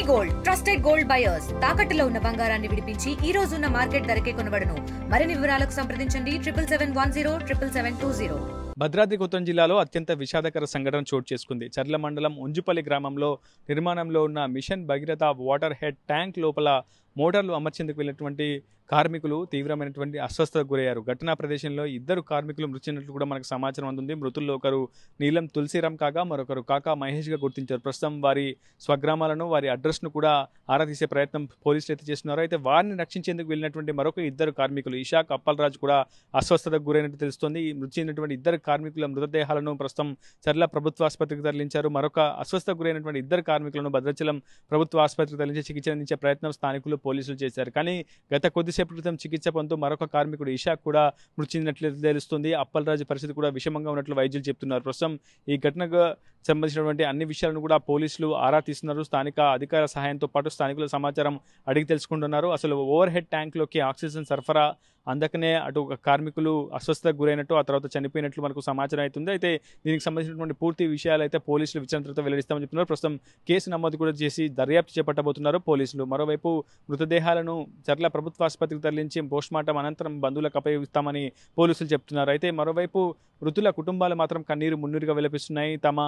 Gold trusted gold buyers తాకట్టులో ఉన్న బంగారాన్ని విడిపించి ఈ రోజు ఉన్న మార్కెట్ ధరకే కొనబడును. మరిన్ని వివరాలకు సంప్రదించండి 77107720. భద్రాద్రి కొత్తగూడెం జిల్లాలో అత్యంత విషాదకర సంఘటన చోటు చేసుకుంది. చర్ల మండలం ఉంజుపల్లి గ్రామంలో నిర్మాణంలో ఉన్న mission Bhagiratha water head tank లోపల మోటార్లు అమర్చేందుకు వెళ్ళినటువంటి కార్మికులు తీవ్రమైనటువంటి అస్వస్థతకు గురయ్యారు. ఘటనా ప్రదేశంలో 2 కార్మికులు మృతి చెందినట్లు కూడా మనకు సమాచారం అందుంది. మృతుల్లో ఒకరు నీలం తులసిరామ్ కాగా మరొకరు కాకా మహేష్గా గుర్తించారు. ప్రస్తుతం వారి స్వగ్రామాలను వారి అడ్రస్ను కూడా ఆరా తీసే ప్రయత్నం పోలీసులు అయితే చేస్తున్నారు. అయితే వారిని రక్షించేందుకు వెళ్ళినటువంటి మరొక 2 కార్మికులు ఇషాక్ అప్పలరాజు కూడా అస్వస్థతకు గురైనట్టు తెలుస్తోంది. మృతి చెందినటువంటి 2 కార్మికుల మృతదేహాలను ప్రస్తుతం చర్ల ప్రభుత్వ ఆసుపత్రికి తరలించారు. మరొక అస్వస్థతకు గురైనటువంటి 2 కార్మికులను భద్రాచలం ప్రభుత్వ ఆసుపత్రికి తరలించి చికిత్స అందించే ప్రయత్నం స్థానికులు పోలీసులు చేశారు. కానీ గత కొద్దిసేపటి క్రితం చికిత్స పొందుతూ మరొక కార్మికుడు ఇషాక్ కూడా మృతి చెందినట్లు తెలుస్తుంది. అప్పలరాజు పరిస్థితి కూడా విషమంగా ఉన్నట్లు వైద్యులు చెప్తున్నారు. ప్రస్తుతం ఈ ఘటనకు సంబంధించినటువంటి అన్ని విషయాలను కూడా పోలీసులు ఆరా తీస్తున్నారు. స్థానిక అధికార సహాయంతో పాటు స్థానికుల సమాచారం అడిగి తెలుసుకుంటున్నారు. అసలు ఓవర్ హెడ్ ట్యాంక్లోకి ఆక్సిజన్ సరఫరా అందకనే అటు కార్మికులు అస్వస్థతకు గురైనట్టు ఆ తర్వాత చనిపోయినట్లు మనకు సమాచారం అవుతుంది. అయితే దీనికి సంబంధించినటువంటి పూర్తి విషయాలు అయితే పోలీసులు విచారణతో వెల్లడిస్తామని చెప్తున్నారు. ప్రస్తుతం కేసు నమోదు కూడా చేసి దర్యాప్తు చేపట్టబోతున్నారు పోలీసులు. మరోవైపు మృతదేహాలను చర్ల ప్రభుత్వ ఆసుపత్రికి తరలించి పోస్ట్మార్టం అనంతరం బంధువులకు అప్పగిస్తామని పోలీసులు చెప్తున్నారు. అయితే మరోవైపు మృతుల కుటుంబాలు మాత్రం కన్నీరు మున్నీరుగా విలపిస్తున్నాయి. తమ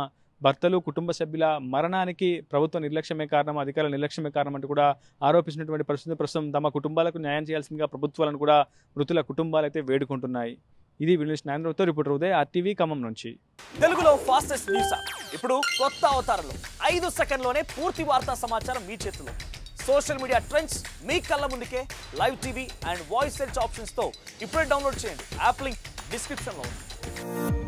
భర్తలు కుటుంబ సభ్యుల మరణానికి ప్రభుత్వ నిర్లక్ష్యమే కారణం, అధికారుల నిర్లక్ష్యమే కారణం అంటూ కూడా ఆరోపిస్తున్నటువంటి పరిస్థితి. ప్రస్తుతం తమ కుటుంబాలకు న్యాయం చేయాల్సిందిగా ప్రభుత్వాలను కూడా మృతుల కుటుంబాలు అయితే వేడుకుంటున్నాయి. ఇది వినియోగ న్యాయంతో రిపోర్టర్ ఉదయ్, RTV ఖమ్మం నుంచి. తెలుగులో ఫాస్టెస్ట్ న్యూస్ ఇప్పుడు కొత్త అవతారంలో 5 సెకండ్లోనే పూర్తి వార్తా సమాచారం మీ చేతిలో. సోషల్ మీడియా ట్రెండ్స్ మీ కళ్ళ ముందుకే live TV and voice search options తో ఇప్పుడే డౌన్లోడ్ చేయండి. యాప్ లింక్ డిస్క్రిప్షన్ లో ఉంది.